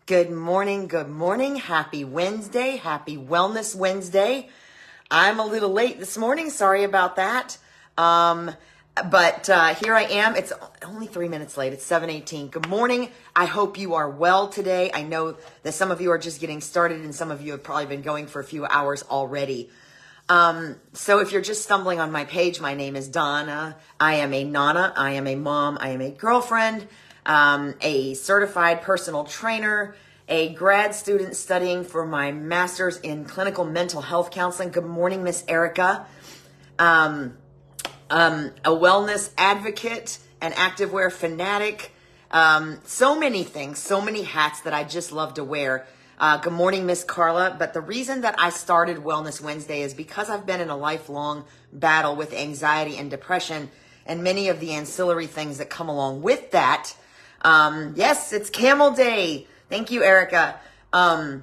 Good morning. Good morning. Happy Wednesday. Happy Wellness Wednesday. I'm a little late this morning. Sorry about that. But here I am. It's only 3 minutes late. It's 7:18. Good morning. I hope you are well today. I know that some of you are just getting started and some of you have probably been going for a few hours already. So if you're just stumbling on my page, my name is Donna. I am a Nana. I am a mom. I am a girlfriend, a certified personal trainer, a grad student studying for my master's in clinical mental health counseling. Good morning, Miss Erica. A wellness advocate, an activewear fanatic, so many things, so many hats that I just love to wear. Good morning, Miss Carla. But the reason that I started Wellness Wednesday is because I've been in a lifelong battle with anxiety and depression and many of the ancillary things that come along with that. Yes, it's Camel Day. Thank you, Erica. I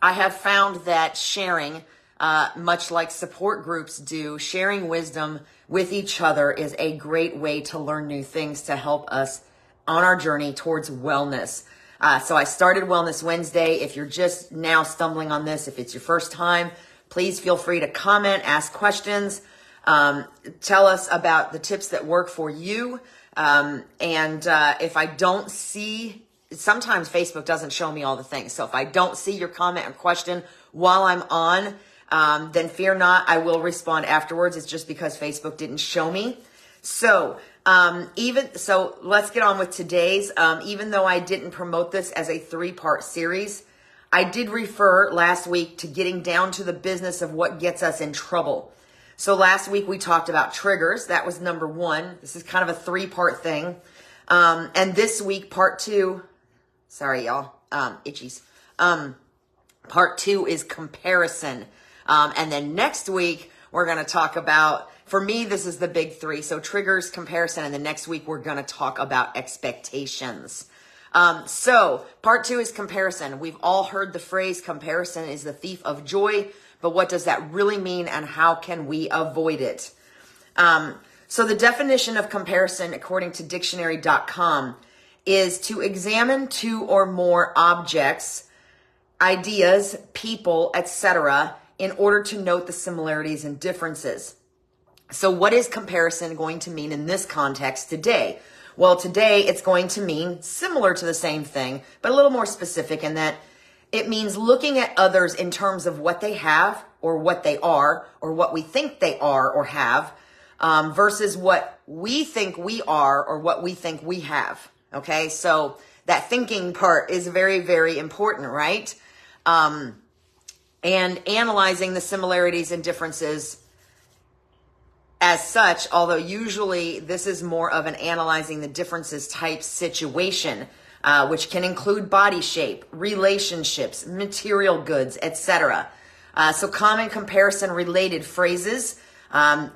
have found that sharing, much like support groups do, sharing wisdom with each other is a great way to learn new things to help us on our journey towards wellness. So I started Wellness Wednesday. If you're just now stumbling on this, if it's your first time, please feel free to comment, ask questions, tell us about the tips that work for you. If I don't see, sometimes Facebook doesn't show me all the things. So if I don't see your comment or question while I'm on, then fear not, I will respond afterwards. It's just because Facebook didn't show me. So let's get on with today's. Even though I didn't promote this as a 3-part series, I did refer last week to getting down to the business of what gets us in trouble. So last week we talked about triggers. That was number 1. This is kind of a 3-part thing. And this week, part 2, sorry, y'all, itchies. Part 2 is comparison. And then next week, we're going to talk about, for me, this is the big 3. So triggers, comparison, and the next week we're going to talk about expectations. So part 2 is comparison. We've all heard the phrase comparison is the thief of joy, but what does that really mean and how can we avoid it? So the definition of comparison, according to dictionary.com, is to examine 2 or more objects, ideas, people, etc., in order to note the similarities and differences. So what is comparison going to mean in this context today? Well, today it's going to mean similar to the same thing, but a little more specific in that it means looking at others in terms of what they have or what they are or what we think they are or have versus what we think we are or what we think we have. Okay, so that thinking part is very, very important, right? And analyzing the similarities and differences as such, although usually this is more of an analyzing the differences type situation, which can include body shape, relationships, material goods, etc. So common comparison related phrases.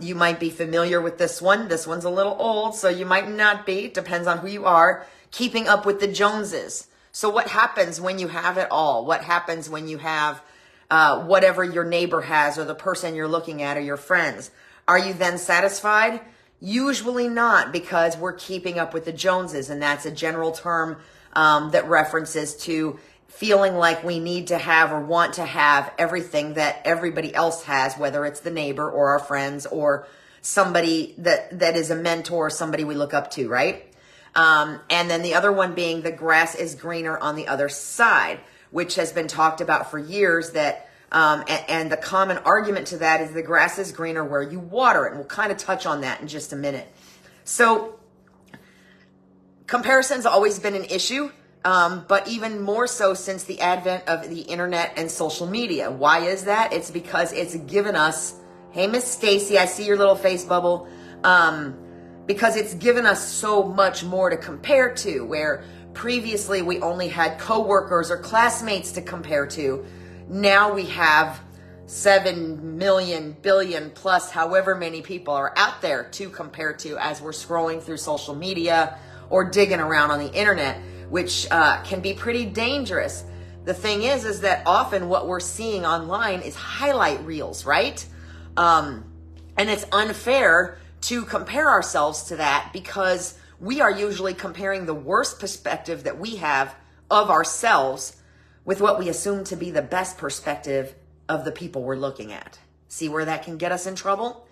You might be familiar with this one. This one's a little old, so you might not be. Depends on who you are. Keeping up with the Joneses. So what happens when you have it all? What happens when you have whatever your neighbor has or the person you're looking at or your friends? Are you then satisfied? Usually not, because we're keeping up with the Joneses, and that's a general term that references to feeling like we need to have or want to have everything that everybody else has, whether it's the neighbor or our friends or somebody that is a mentor, somebody we look up to, right? And then the other one being the grass is greener on the other side, which has been talked about for years that and the common argument to that is the grass is greener where you water it. And we'll kind of touch on that in just a minute. So comparison's always been an issue, but even more so since the advent of the internet and social media. Why is that? It's because it's given us, hey, Miss Stacy, I see your little face bubble, because it's given us so much more to compare to, where previously we only had coworkers or classmates to compare to. Now we have 7 million, billion plus, however many people are out there to compare to as we're scrolling through social media or digging around on the internet, which can be pretty dangerous. The thing is that often what we're seeing online is highlight reels, right? And it's unfair to compare ourselves to that because we are usually comparing the worst perspective that we have of ourselves with what we assume to be the best perspective of the people we're looking at. See where that can get us in trouble?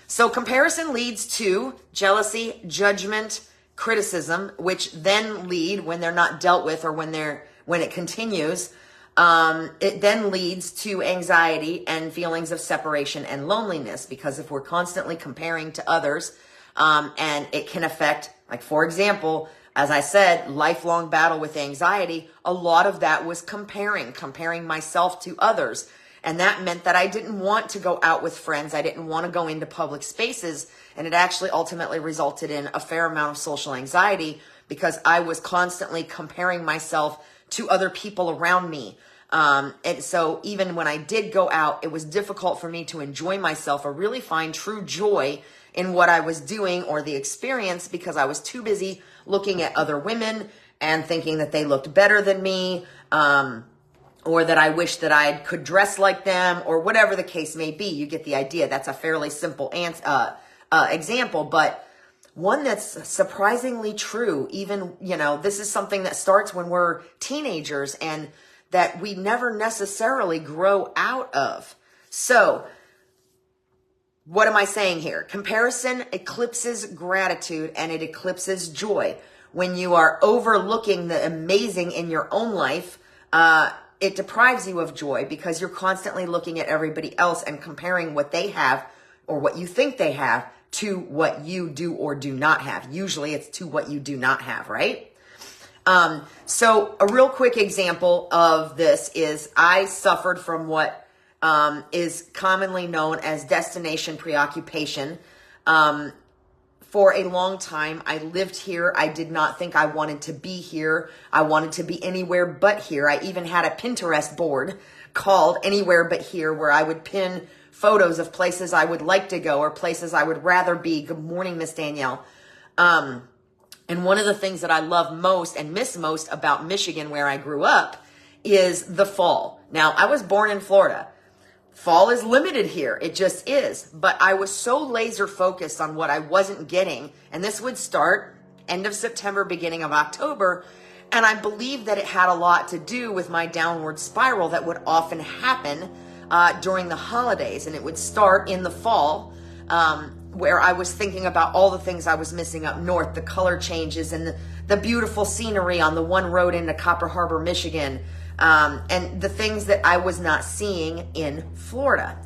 So comparison leads to jealousy, judgment, criticism, which then lead, when they're not dealt with or when it continues, it then leads to anxiety and feelings of separation and loneliness, because if we're constantly comparing to others, and it can affect, like, for example, as I said, lifelong battle with anxiety, a lot of that was comparing myself to others. And that meant that I didn't want to go out with friends. I didn't want to go into public spaces. And it actually ultimately resulted in a fair amount of social anxiety, because I was constantly comparing myself to other people around me. And so even when I did go out, it was difficult for me to enjoy myself or really find true joy in what I was doing or the experience, because I was too busy looking at other women and thinking that they looked better than me, or that I wish that I could dress like them, or whatever the case may be. You get the idea. That's a fairly simple example, but one that's surprisingly true. Even, this is something that starts when we're teenagers and that we never necessarily grow out of. So what am I saying here? Comparison eclipses gratitude and it eclipses joy. When you are overlooking the amazing in your own life, it deprives you of joy, because you're constantly looking at everybody else and comparing what they have or what you think they have to what you do or do not have. Usually it's to what you do not have, right? So a real quick example of this is I suffered from what is commonly known as destination preoccupation. For a long time, I lived here. I did not think I wanted to be here. I wanted to be anywhere but here. I even had a Pinterest board called Anywhere But Here, where I would pin photos of places I would like to go or places I would rather be. Good morning, Miss Danielle. And one of the things that I love most and miss most about Michigan, where I grew up, is the fall. Now, I was born in Florida. Fall is limited here. It just is. But I was so laser focused on what I wasn't getting. And this would start end of September, beginning of October. And I believe that it had a lot to do with my downward spiral that would often happen during the holidays. And it would start in the fall, where I was thinking about all the things I was missing up north, the color changes and the beautiful scenery on the one road into Copper Harbor, Michigan. And the things that I was not seeing in Florida.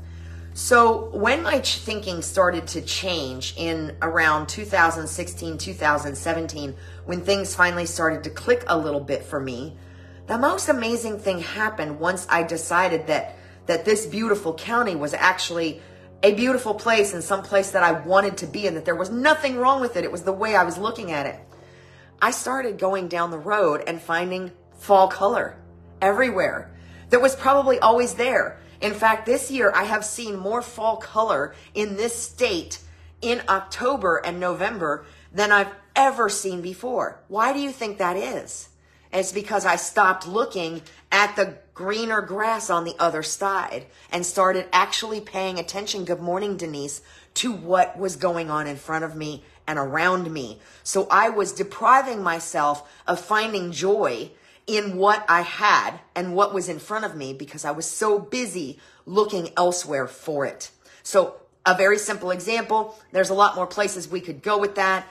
So when my thinking started to change in around 2016, 2017, when things finally started to click a little bit for me, the most amazing thing happened once I decided that this beautiful county was actually a beautiful place and some place that I wanted to be, and that there was nothing wrong with it. It was the way I was looking at it. I started going down the road and finding fall color everywhere that was probably always there. In fact, this year I have seen more fall color in this state in October and November than I've ever seen before. Why do you think that is? It's because I stopped looking at the greener grass on the other side and started actually paying attention, good morning, Denise, to what was going on in front of me and around me. So I was depriving myself of finding joy in what I had and what was in front of me because I was so busy looking elsewhere for it. So a very simple example, there's a lot more places we could go with that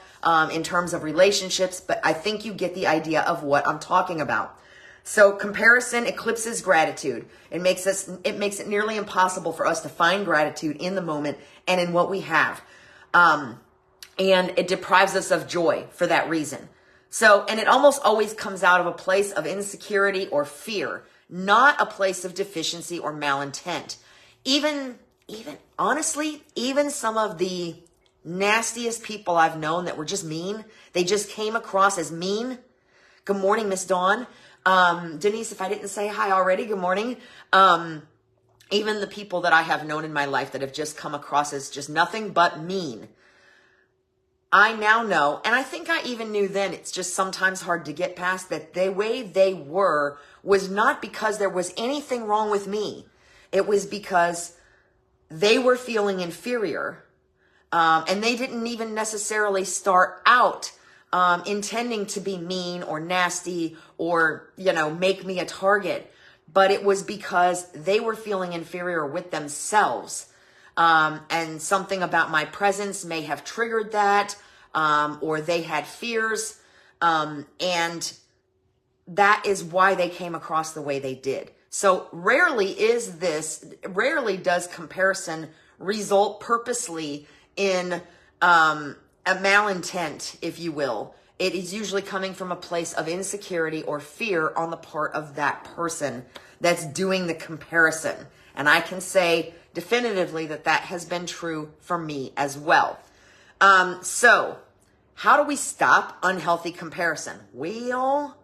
in terms of relationships, but I think you get the idea of what I'm talking about. So comparison eclipses gratitude. It makes it nearly impossible for us to find gratitude in the moment and in what we have. And it deprives us of joy for that reason. So, and it almost always comes out of a place of insecurity or fear, not a place of deficiency or malintent. Even honestly, even some of the nastiest people I've known that were just mean, they just came across as mean. Good morning, Miss Dawn. Denise, if I didn't say hi already, good morning. Even the people that I have known in my life that have just come across as just nothing but mean. I now know, and I think I even knew then, it's just sometimes hard to get past, that the way they were was not because there was anything wrong with me. It was because they were feeling inferior. And they didn't even necessarily start out intending to be mean or nasty or, make me a target. But it was because they were feeling inferior with themselves. And something about my presence may have triggered that, or they had fears. And that is why they came across the way they did. So rarely does comparison result purposely in a malintent, if you will. It is usually coming from a place of insecurity or fear on the part of that person that's doing the comparison. And I can say definitively that has been true for me as well. So how do we stop unhealthy comparison? Well,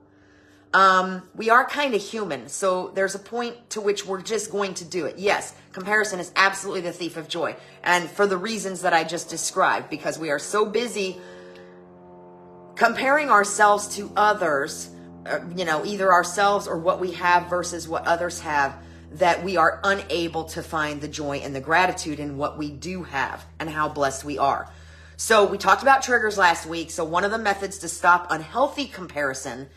we are kind of human, so there's a point to which we're just going to do it. Yes, comparison is absolutely the thief of joy, and for the reasons that I just described, because we are so busy comparing ourselves to others, either ourselves or what we have versus what others have, that we are unable to find the joy and the gratitude in what we do have and how blessed we are. So we talked about triggers last week. So one of the methods to stop unhealthy comparison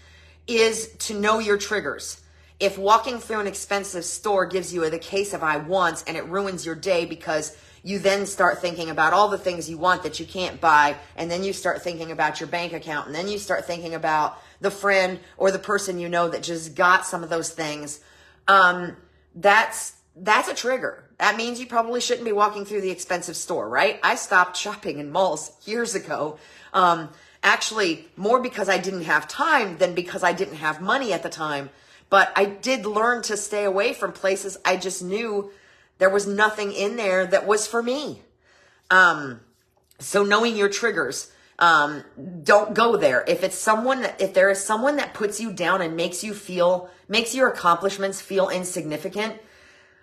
is to know your triggers. If walking through an expensive store gives you the case of I wants and it ruins your day because you then start thinking about all the things you want that you can't buy, and then you start thinking about your bank account, and then you start thinking about the friend or the person that just got some of those things, that's a trigger. That means you probably shouldn't be walking through the expensive store, right? I stopped shopping in malls years ago. Actually, more because I didn't have time than because I didn't have money at the time. But I did learn to stay away from places I just knew there was nothing in there that was for me. So knowing your triggers, don't go there. If there is someone that puts you down and makes your accomplishments feel insignificant,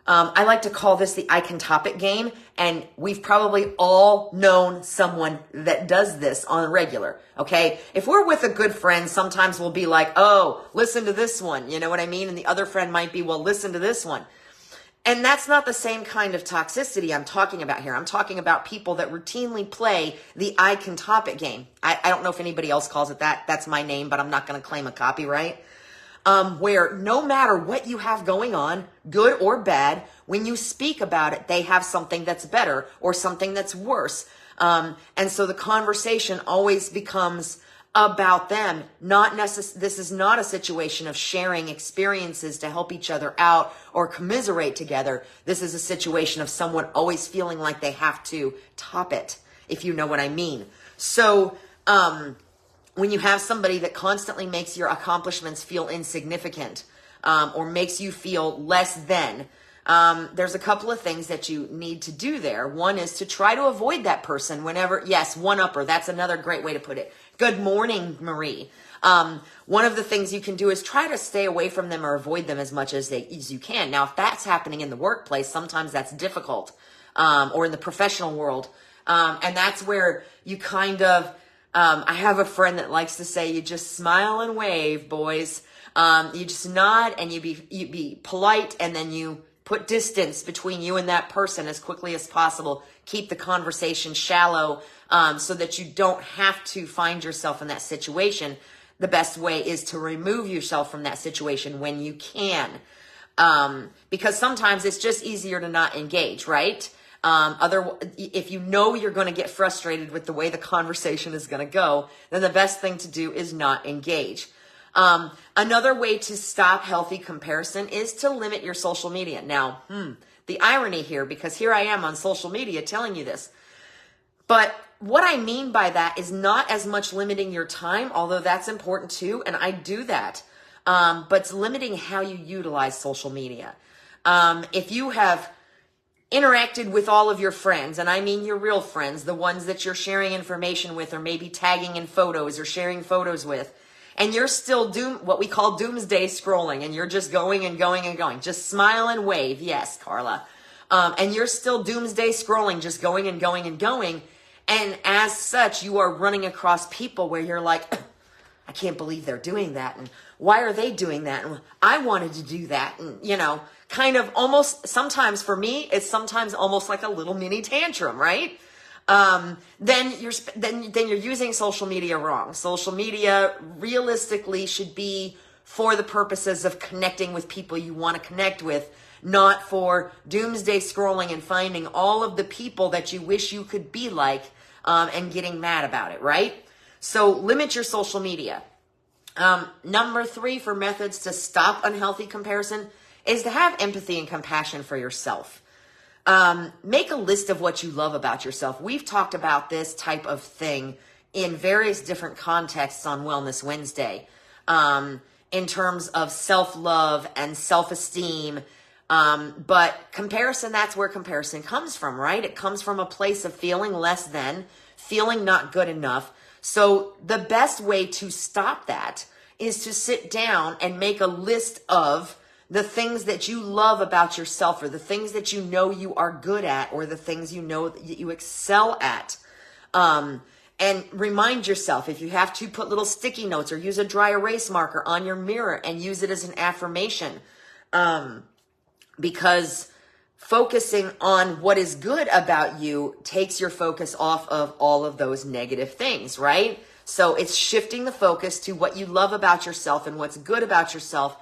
I like to call this the I can top it game. And we've probably all known someone that does this on a regular. Okay. If we're with a good friend, sometimes we'll be like, oh, listen to this one. You know what I mean? And the other friend might be, well, listen to this one. And that's not the same kind of toxicity I'm talking about here. I'm talking about people that routinely play the I can top it game. I don't know if anybody else calls it that. That's my name, but I'm not going to claim a copyright. Where no matter what you have going on, good or bad, when you speak about it, they have something that's better or something that's worse. And so the conversation always becomes about them. This is not a situation of sharing experiences to help each other out or commiserate together. This is a situation of someone always feeling like they have to top it, if you know what I mean. So, when you have somebody that constantly makes your accomplishments feel insignificant, or makes you feel less than, there's a couple of things that you need to do there. One is to try to avoid that person whenever, yes, one-upper. That's another great way to put it. Good morning, Marie. One of the things you can do is try to stay away from them or avoid them as much as you can. Now, if that's happening in the workplace, sometimes that's difficult, or in the professional world. And that's where you kind of, I have a friend that likes to say, you just smile and wave, boys. You just nod and you be polite, and then you put distance between you and that person as quickly as possible. Keep the conversation shallow, so that you don't have to find yourself in that situation. The best way is to remove yourself from that situation when you can. Because sometimes it's just easier to not engage, right? If you know you're going to get frustrated with the way the conversation is going to go, then the best thing to do is not engage. Another way to stop healthy comparison is to limit your social media. Now, the irony here, because here I am on social media telling you this, but what I mean by that is not as much limiting your time, although that's important too, and I do that, but it's limiting how you utilize social media. If you have interacted with all of your friends, and I mean your real friends, the ones that you're sharing information with or maybe tagging in photos or sharing photos with, and you're still what we call doomsday scrolling, and you're just going and going and going. Just smile and wave. Yes, Carla. And you're still doomsday scrolling, just going and going and going. And as such, you are running across people where you're like, I can't believe they're doing that. And why are they doing that? And I wanted to do that. And, kind of almost, sometimes for me, it's sometimes almost like a little mini tantrum, right? then you're using social media wrong. Social media realistically should be for the purposes of connecting with people you want to connect with, not for doomsday scrolling and finding all of the people that you wish you could be like, and getting mad about it, right? So limit your social media. Number 3 for methods to stop unhealthy comparison is to have empathy and compassion for yourself. Make a list of what you love about yourself. We've talked about this type of thing in various different contexts on Wellness Wednesday, in terms of self-love and self-esteem. But comparison, that's where comparison comes from, right? It comes from a place of feeling less than, feeling not good enough. So the best way to stop that is to sit down and make a list of the things that you love about yourself, or the things that you know you are good at, or the things you know that you excel at. And remind yourself, if you have to, put little sticky notes or use a dry erase marker on your mirror and use it as an affirmation. Because focusing on what is good about you takes your focus off of all of those negative things, right? So it's shifting the focus to what you love about yourself and what's good about yourself,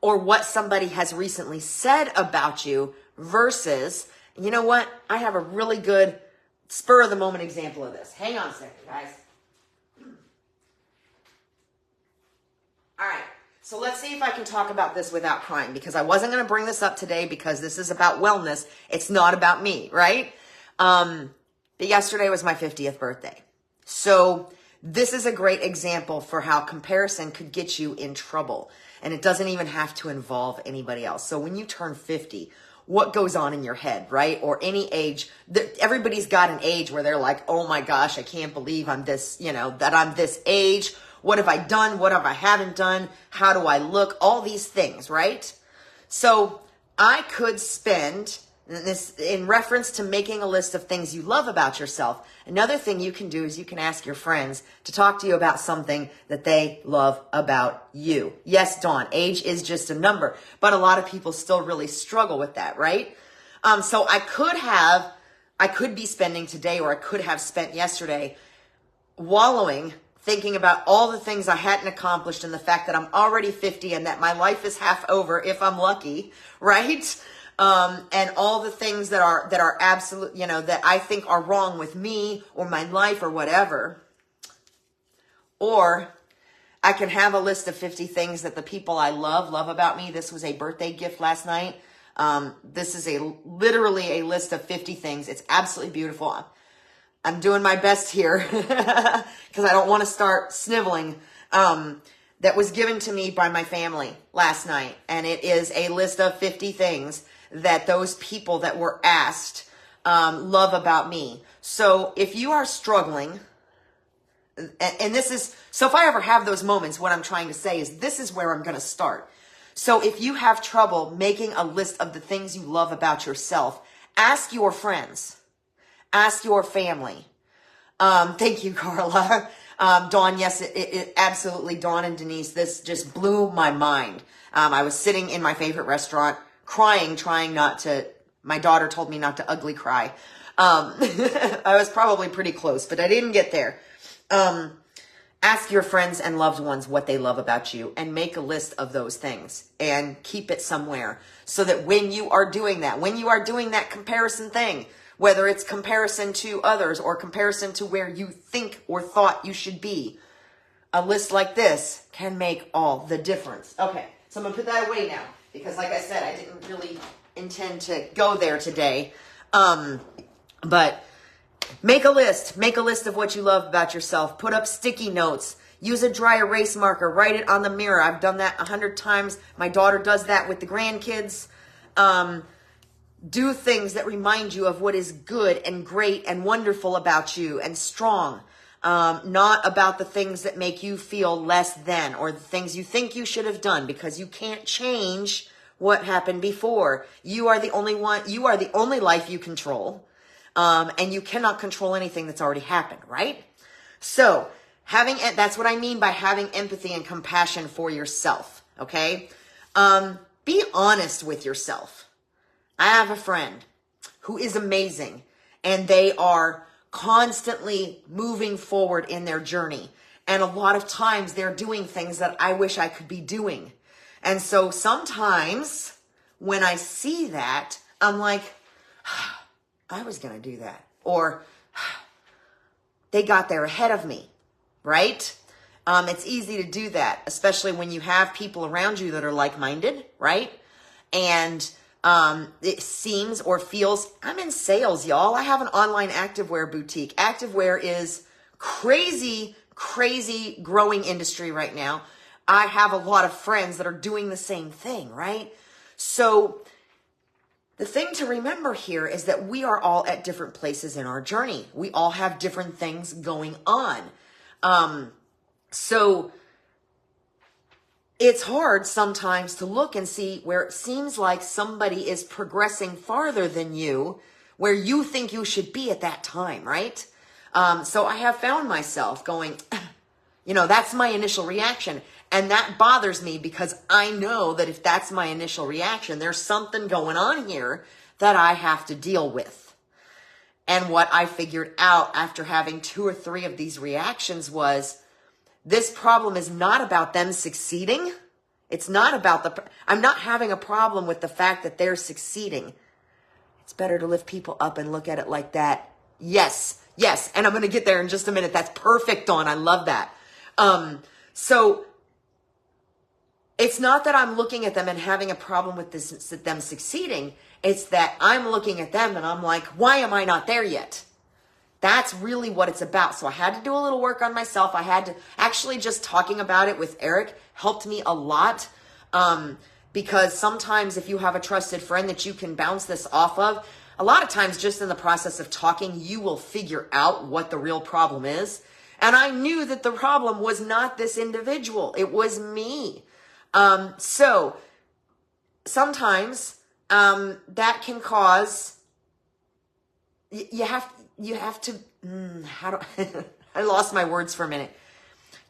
or what somebody has recently said about you, versus, you know what? I have a really good spur of the moment example of this. Hang on a second, guys. All right. So let's see if I can talk about this without crying, because I wasn't going to bring this up today because this is about wellness. It's not about me, right? But yesterday was my 50th birthday. So this is a great example for how comparison could get you in trouble. And it doesn't even have to involve anybody else. So when you turn 50, what goes on in your head, right? Or any age, everybody's got an age where they're like, oh my gosh, I can't believe I'm this, that I'm this age. What have I done? What have I haven't done? How do I look? All these things, right? So I could spend this in reference to making a list of things you love about yourself. Another thing you can do is you can ask your friends to talk to you about something that they love about you. Yes, Dawn, age is just a number, but a lot of people still really struggle with that, right? So I could be spending today, or I could have spent yesterday, wallowing, thinking about all the things I hadn't accomplished, and the fact that I'm already 50 and that my life is half over if I'm lucky, right? And all the things that are absolute, that I think are wrong with me or my life or whatever. Or I can have a list of 50 things that the people I love about me. This was a birthday gift last night. This is literally a list of 50 things. It's absolutely beautiful. I'm doing my best here because I don't want to start sniveling. That was given to me by my family last night. And it is a list of 50 things that those people that were asked love about me. So if you are struggling, and this is, so if I ever have those moments, what I'm trying to say is this is where I'm going to start. So if you have trouble making a list of the things you love about yourself, ask your friends, ask your family. Thank you, Carla. Dawn, yes, it absolutely, Dawn and Denise, this just blew my mind. I was sitting in my favorite restaurant, crying, trying not to, my daughter told me not to ugly cry. I was probably pretty close, but I didn't get there. Ask your friends and loved ones what they love about you, and make a list of those things and keep it somewhere, so that when you are doing that comparison thing, whether it's comparison to others or comparison to where you think or thought you should be, a list like this can make all the difference. Okay, so I'm going to put that away now, because like I said, I didn't really intend to go there today. But make a list of what you love about yourself. Put up sticky notes. Use a dry erase marker. Write it on the mirror. I've done that 100 times. My daughter does that with the grandkids. Do things that remind you of what is good and great and wonderful about you and strong. Not about the things that make you feel less than, or the things you think you should have done, because you can't change what happened before. You are the only one. You are the only life you control. And you cannot control anything that's already happened, right? So that's what I mean by having empathy and compassion for yourself. Okay. Be honest with yourself. I have a friend who is amazing, and they are constantly moving forward in their journey. And a lot of times they're doing things that I wish I could be doing. And so sometimes when I see that, I'm like, I was going to do that. Or they got there ahead of me, right? It's easy to do that, especially when you have people around you that are like-minded, right? And it seems or feels, I'm in sales, y'all. I have an online activewear boutique. Activewear is crazy growing industry right now. I have a lot of friends that are doing the same thing, right? So the thing to remember here is that we are all at different places in our journey. We all have different things going on. So it's hard sometimes to look and see where it seems like somebody is progressing farther than you, where you think you should be at that time, right? So I have found myself going, that's my initial reaction. And that bothers me because I know that if that's my initial reaction, there's something going on here that I have to deal with. And what I figured out after having 2 or 3 of these reactions was, this problem is not about them succeeding. It's not about I'm not having a problem with the fact that they're succeeding. It's better to lift people up and look at it like that. Yes. And I'm going to get there in just a minute. That's perfect, Dawn. I love that. So it's not that I'm looking at them and having a problem with them succeeding. It's that I'm looking at them and I'm like, why am I not there yet? That's really what it's about. So I had to do a little work on myself. I had to actually, just talking about it with Eric helped me a lot. Because sometimes if you have a trusted friend that you can bounce this off of, a lot of times just in the process of talking, you will figure out what the real problem is. And I knew that the problem was not this individual. It was me. So sometimes, that can cause, you have to, I lost my words for a minute.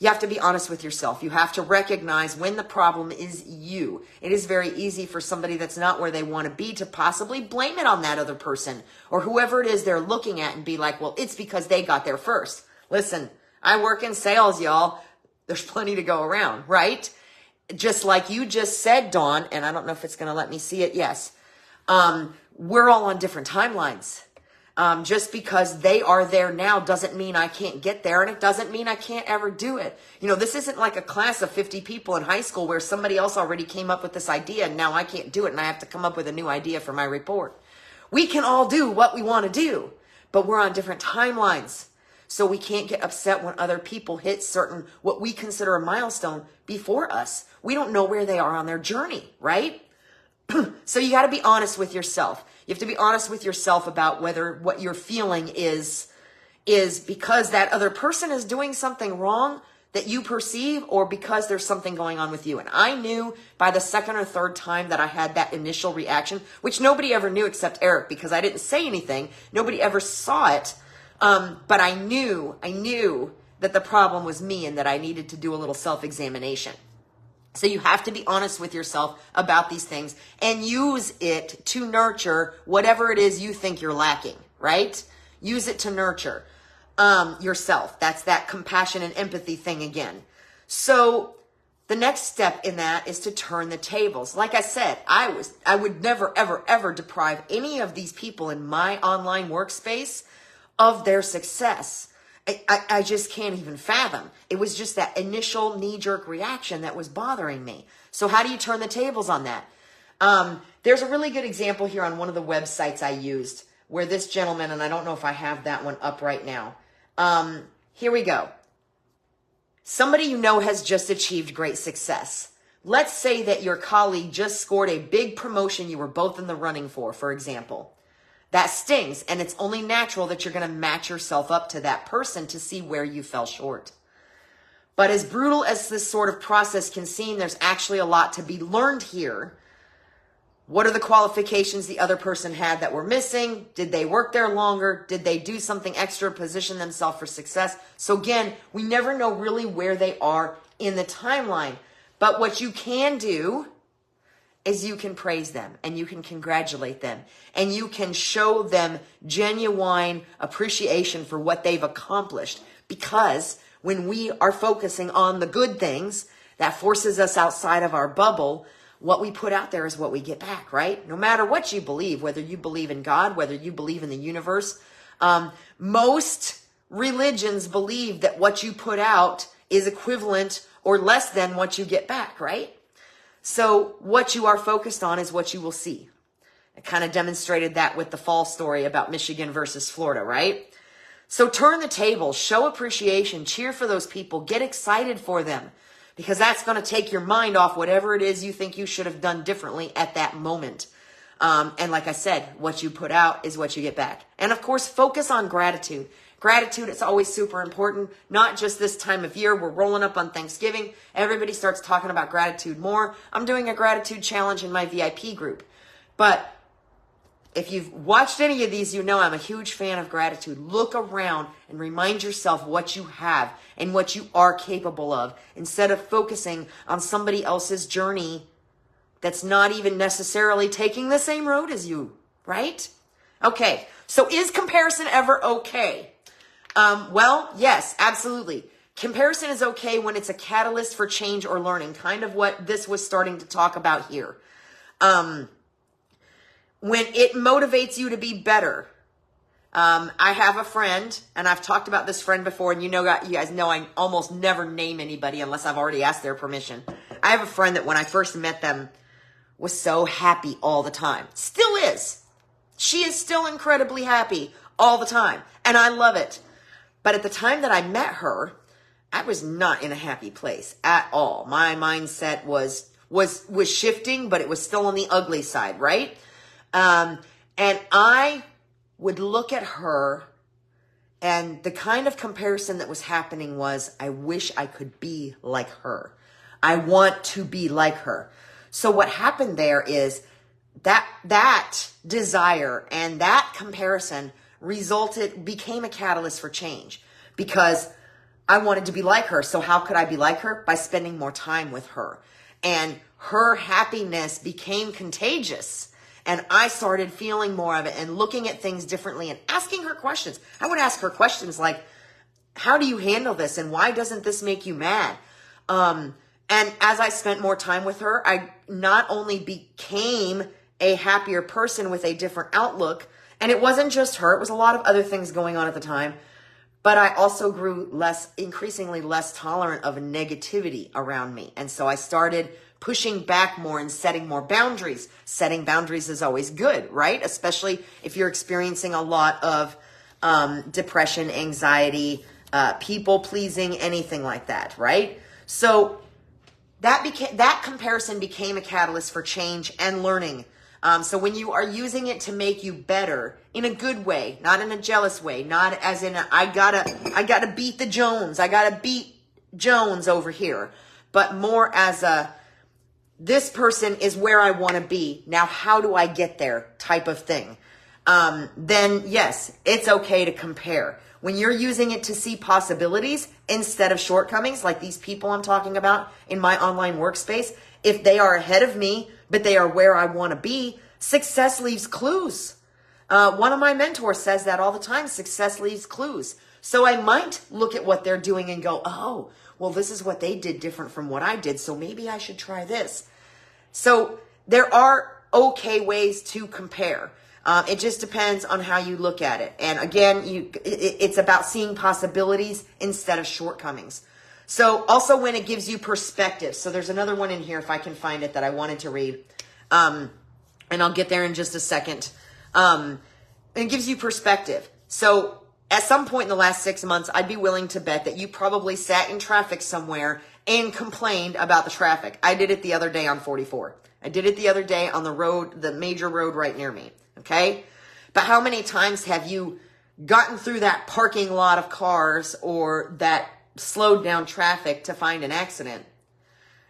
You have to be honest with yourself. You have to recognize when the problem is you. It is very easy for somebody that's not where they want to be to possibly blame it on that other person or whoever it is they're looking at and be like, well, it's because they got there first. Listen, I work in sales, y'all. There's plenty to go around, right? Just like you just said, Dawn, and I don't know if it's going to let me see it. Yes. We're all on different timelines. Just because they are there now doesn't mean I can't get there, and it doesn't mean I can't ever do it. This isn't like a class of 50 people in high school where somebody else already came up with this idea and now I can't do it and I have to come up with a new idea for my report. We can all do what we want to do, but we're on different timelines. So we can't get upset when other people hit certain, what we consider a milestone before us. We don't know where they are on their journey, right? So you got to be honest with yourself. You have to be honest with yourself about whether what you're feeling is because that other person is doing something wrong that you perceive, or because there's something going on with you. And I knew by the second or third time that I had that initial reaction, which nobody ever knew except Eric, because I didn't say anything. Nobody ever saw it. But I knew that the problem was me and that I needed to do a little self-examination. So you have to be honest with yourself about these things and use it to nurture whatever it is you think you're lacking, right? Use it to nurture yourself. That's that compassion and empathy thing again. So the next step in that is to turn the tables. Like I said, I would never, ever, ever deprive any of these people in my online workspace of their success. I just can't even fathom. It was just that initial knee-jerk reaction that was bothering me. So how do you turn the tables on that? There's a really good example here on one of the websites I used where this gentleman, and I don't know if I have that one up right now. Here we go. Somebody you know has just achieved great success. Let's say that your colleague just scored a big promotion you were both in the running for example. That stings, and it's only natural that you're going to match yourself up to that person to see where you fell short. But as brutal as this sort of process can seem, there's actually a lot to be learned here. What are the qualifications the other person had that were missing? Did they work there longer? Did they do something extra, position themselves for success? So again, we never know really where they are in the timeline. But what you can do is you can praise them and you can congratulate them and you can show them genuine appreciation for what they've accomplished. Because when we are focusing on the good things, that forces us outside of our bubble. What we put out there is what we get back, right? No matter what you believe, whether you believe in God, whether you believe in the universe, most religions believe that what you put out is equivalent or less than what you get back, right? So what you are focused on is what you will see. I kind of demonstrated that with the fall story about Michigan versus Florida, right? So turn the tables, show appreciation, cheer for those people, get excited for them, because that's going to take your mind off whatever it is you think you should have done differently at that moment. And like I said, what you put out is what you get back. And of course, focus on gratitude. Gratitude is always super important, not just this time of year. We're rolling up on Thanksgiving. Everybody starts talking about gratitude more. I'm doing a gratitude challenge in my VIP group. But if you've watched any of these, you know I'm a huge fan of gratitude. Look around and remind yourself what you have and what you are capable of, instead of focusing on somebody else's journey that's not even necessarily taking the same road as you, right? Okay, so is comparison ever okay? Well, yes, absolutely. Comparison is okay when it's a catalyst for change or learning, kind of what this was starting to talk about here. When it motivates you to be better. I have a friend, and I've talked about this friend before, and you guys know I almost never name anybody unless I've already asked their permission. I have a friend that when I first met them was so happy all the time. Still is. She is still incredibly happy all the time, and I love it. But at the time that I met her, I was not in a happy place at all. My mindset was shifting, but it was still on the ugly side, right? And I would look at her, and the kind of comparison that was happening was, I wish I could be like her. I want to be like her. So what happened there is that desire and that comparison became a catalyst for change, because I wanted to be like her. So how could I be like her? By spending more time with her. And her happiness became contagious. And I started feeling more of it and looking at things differently and asking her questions. I would ask her questions like, how do you handle this? And why doesn't this make you mad? And as I spent more time with her, I not only became a happier person with a different outlook, and it wasn't just her, it was a lot of other things going on at the time, but I also grew increasingly less tolerant of negativity around me. And so I started pushing back more and setting more boundaries. Setting boundaries is always good, right? Especially if you're experiencing a lot of depression, anxiety, people pleasing, anything like that, right? So that comparison became a catalyst for change and learning. So when you are using it to make you better in a good way, not in a jealous way, not as in I gotta beat the Jones, I gotta beat Jones over here, but more as this person is where I want to be. Now, how do I get there type of thing? Then yes, it's okay to compare. When you're using it to see possibilities instead of shortcomings, like these people I'm talking about in my online workspace, if they are ahead of me, but they are where I want to be, success leaves clues. One of my mentors says that all the time, success leaves clues. So I might look at what they're doing and go, oh, well, this is what they did different from what I did, so maybe I should try this. So there are okay ways to compare. It just depends on how you look at it. And again, it's about seeing possibilities instead of shortcomings. So also when it gives you perspective. So there's another one in here, if I can find it, that I wanted to read. And I'll get there in just a second. It gives you perspective. So at some point in the last 6 months, I'd be willing to bet that you probably sat in traffic somewhere and complained about the traffic. I did it the other day on 44. I did it the other day on the road, the major road right near me. Okay? But how many times have you gotten through that parking lot of cars or that slowed down traffic to find an accident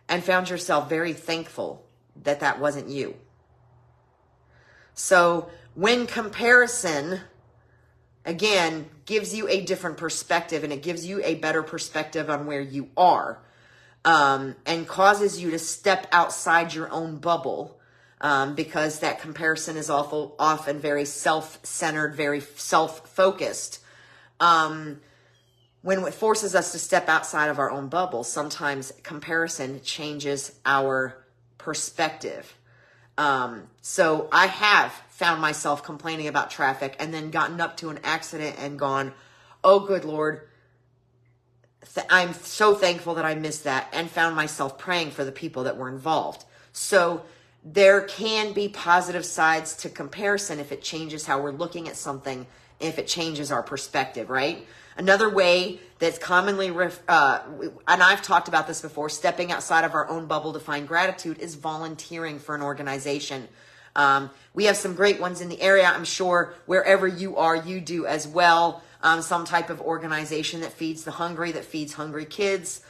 and found yourself very thankful that that wasn't you? So when comparison, again, gives you a different perspective, and it gives you a better perspective on where you are, and causes you to step outside your own bubble, because that comparison is often very self-centered, very self-focused. When it forces us to step outside of our own bubble, sometimes comparison changes our perspective. So I have found myself complaining about traffic and then gotten up to an accident and gone, oh, good Lord, I'm so thankful that I missed that, and found myself praying for the people that were involved. So there can be positive sides to comparison if it changes how we're looking at something, if it changes our perspective, right? Another way that's commonly, and I've talked about this before, stepping outside of our own bubble to find gratitude is volunteering for an organization. We have some great ones in the area. I'm sure wherever you are, you do as well. Some type of organization that feeds the hungry, that feeds hungry kids,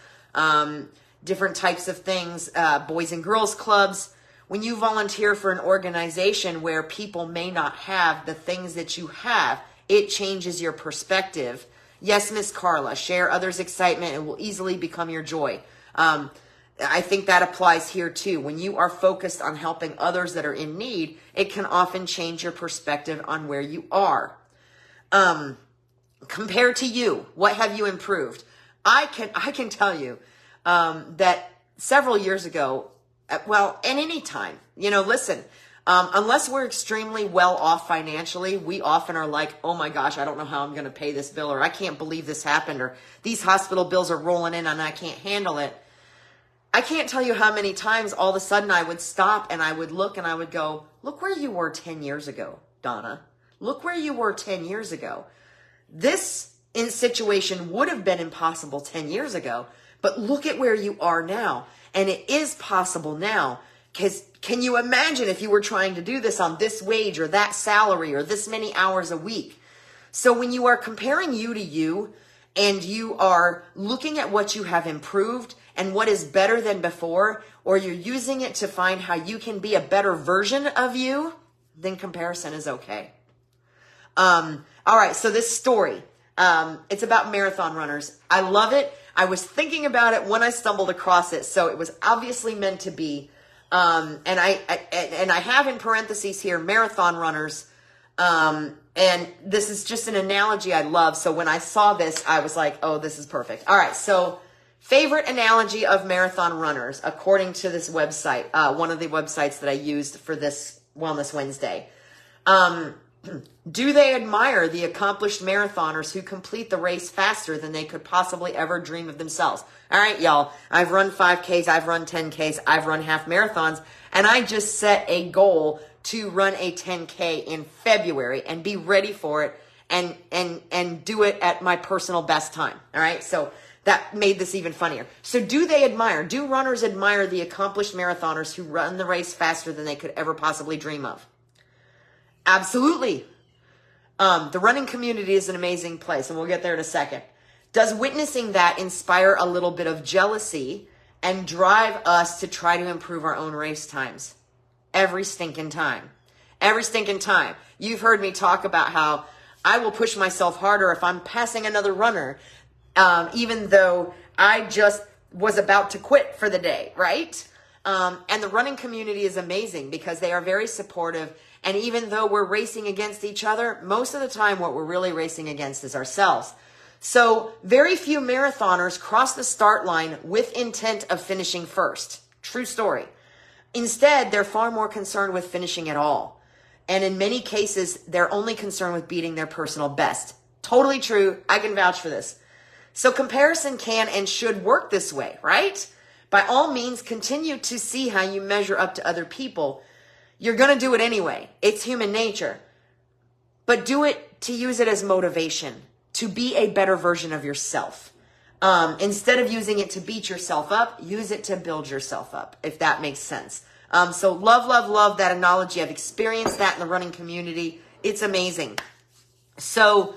different types of things, boys and girls clubs. When you volunteer for an organization where people may not have the things that you have, it changes your perspective. Yes, Miss Carla, share others' excitement and will easily become your joy. I think that applies here too. When you are focused on helping others that are in need, it can often change your perspective on where you are. Compared to you, what have you improved? I can tell you that several years ago, well, at any time, listen, unless we're extremely well off financially, we often are like, oh my gosh, I don't know how I'm going to pay this bill, or I can't believe this happened, or these hospital bills are rolling in and I can't handle it. I can't tell you how many times all of a sudden I would stop and I would look and I would go, look where you were 10 years ago, Donna. Look where you were 10 years ago. This situation would have been impossible 10 years ago, but look at where you are now. And it is possible now, because can you imagine if you were trying to do this on this wage or that salary or this many hours a week? So when you are comparing you to you and you are looking at what you have improved and what is better than before, or you're using it to find how you can be a better version of you, then comparison is okay. All right, so this story, it's about marathon runners. I love it. I was thinking about it when I stumbled across it, so it was obviously meant to be. And I have in parentheses here marathon runners. And this is just an analogy I love. So when I saw this, I was like, oh, this is perfect. All right, so favorite analogy of marathon runners, according to this website, one of the websites that I used for this Wellness Wednesday. Do they admire the accomplished marathoners who complete the race faster than they could possibly ever dream of themselves? All right, y'all, I've run 5Ks, I've run 10Ks, I've run half marathons, and I just set a goal to run a 10K in February and be ready for it and do it at my personal best time. All right, so that made this even funnier. So do runners admire the accomplished marathoners who run the race faster than they could ever possibly dream of? Absolutely. The running community is an amazing place, and we'll get there in a second. Does witnessing that inspire a little bit of jealousy and drive us to try to improve our own race times? Every stinking time. Every stinking time. You've heard me talk about how I will push myself harder if I'm passing another runner, even though I just was about to quit for the day, right? And the running community is amazing because they are very supportive. And even though we're racing against each other, most of the time what we're really racing against is ourselves. So very few marathoners cross the start line with intent of finishing first. True story. Instead, they're far more concerned with finishing at all. And in many cases, they're only concerned with beating their personal best. Totally true. I can vouch for this. So comparison can and should work this way, right? By all means, continue to see how you measure up to other people. You're going to do it anyway. It's human nature. But do it to use it as motivation, to be a better version of yourself. Instead of using it to beat yourself up, use it to build yourself up, if that makes sense. So love that analogy. I've experienced that in the running community. It's amazing. So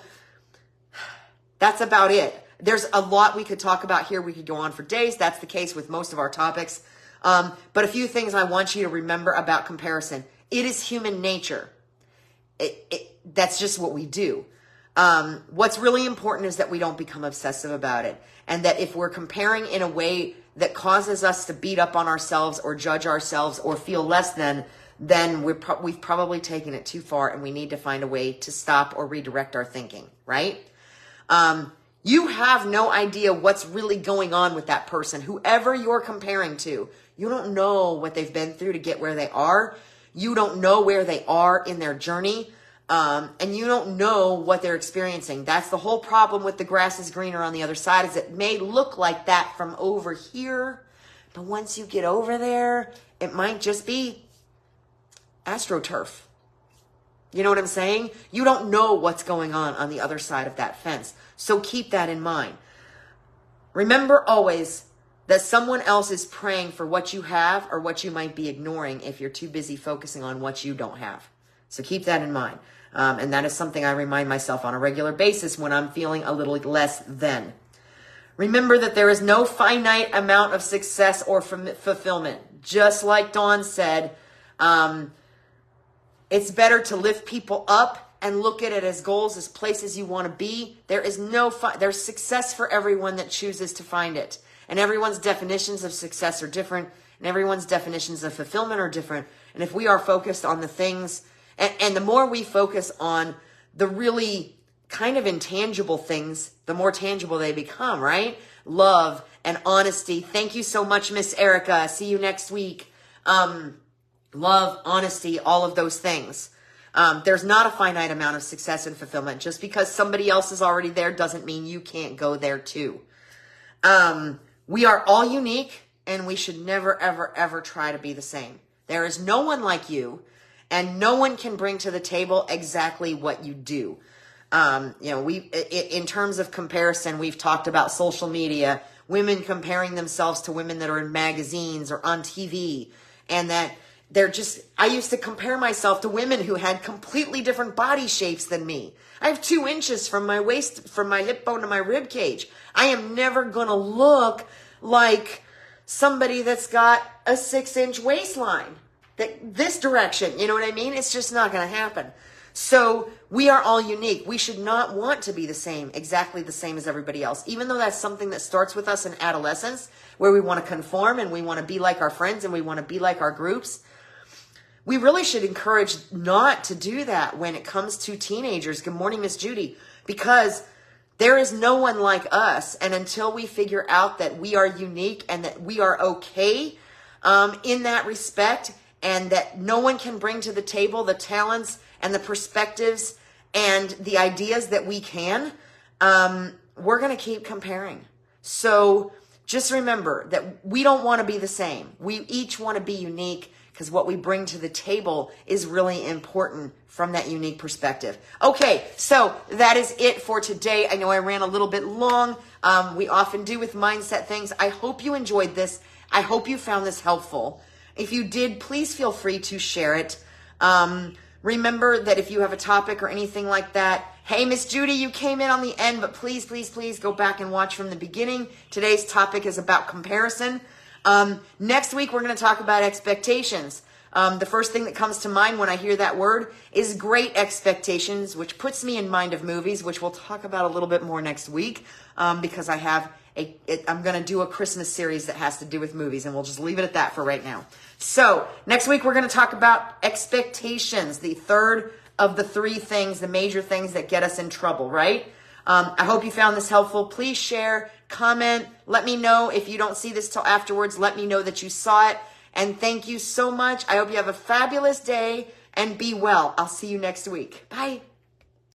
that's about it. There's a lot we could talk about here. We could go on for days. That's the case with most of our topics. But a few things I want you to remember about comparison. It is human nature. That's just what we do. What's really important is that we don't become obsessive about it. And that if we're comparing in a way that causes us to beat up on ourselves or judge ourselves or feel less than, then we've probably taken it too far, and we need to find a way to stop or redirect our thinking, right? You have no idea what's really going on with that person, whoever you're comparing to. You don't know what they've been through to get where they are. You don't know where they are in their journey. And you don't know what they're experiencing. That's the whole problem with the grass is greener on the other side, is it may look like that from over here, but once you get over there, it might just be AstroTurf. You know what I'm saying? You don't know what's going on the other side of that fence. So keep that in mind. Remember always that someone else is praying for what you have or what you might be ignoring if you're too busy focusing on what you don't have. So keep that in mind. And that is something I remind myself on a regular basis when I'm feeling a little less than. Remember that there is no finite amount of success or fulfillment. Just like Dawn said, it's better to lift people up and look at it as goals, as places you want to be. There is there's success for everyone that chooses to find it. And everyone's definitions of success are different. And everyone's definitions of fulfillment are different. And if we are focused on the things, and the more we focus on the really kind of intangible things, the more tangible they become, right? Love and honesty. Thank you so much, Miss Erica. See you next week. Love, honesty, all of those things. There's not a finite amount of success and fulfillment. Just because somebody else is already there doesn't mean you can't go there too. We are all unique, and we should never, ever, ever try to be the same. There is no one like you, and no one can bring to the table exactly what you do. In terms of comparison, we've talked about social media, women comparing themselves to women that are in magazines or on TV, and that I used to compare myself to women who had completely different body shapes than me. I have 2 inches from my waist, from my hip bone to my rib cage. I am never going to look like somebody that's got a 6-inch waistline. This direction, you know what I mean? It's just not going to happen. So we are all unique. We should not want to be the same, exactly the same as everybody else. Even though that's something that starts with us in adolescence, where we want to conform and we want to be like our friends and we want to be like our groups. We really should encourage not to do that when it comes to teenagers. Good morning, Miss Judy. Because there is no one like us. And until we figure out that we are unique and that we are okay in that respect, and that no one can bring to the table the talents and the perspectives and the ideas that we can, we're going to keep comparing. So just remember that we don't want to be the same. We each want to be unique, because what we bring to the table is really important from that unique perspective. Okay, so that is it for today. I know I ran a little bit long. We often do with mindset things. I hope you enjoyed this. I hope you found this helpful. If you did, please feel free to share it. Remember that if you have a topic or anything like that, hey, Miss Judy, you came in on the end, but please, please, please go back and watch from the beginning. Today's topic is about comparison. Next week, we're going to talk about expectations. The first thing that comes to mind when I hear that word is great expectations, which puts me in mind of movies, which we'll talk about a little bit more next week, because I'm going to do a Christmas series that has to do with movies, and we'll just leave it at that for right now. So next week, we're going to talk about expectations, the third of the 3 things, the major things that get us in trouble, right? I hope you found this helpful. Please share, comment. Let me know if you don't see this till afterwards. Let me know that you saw it. And thank you so much. I hope you have a fabulous day and be well. I'll see you next week. Bye.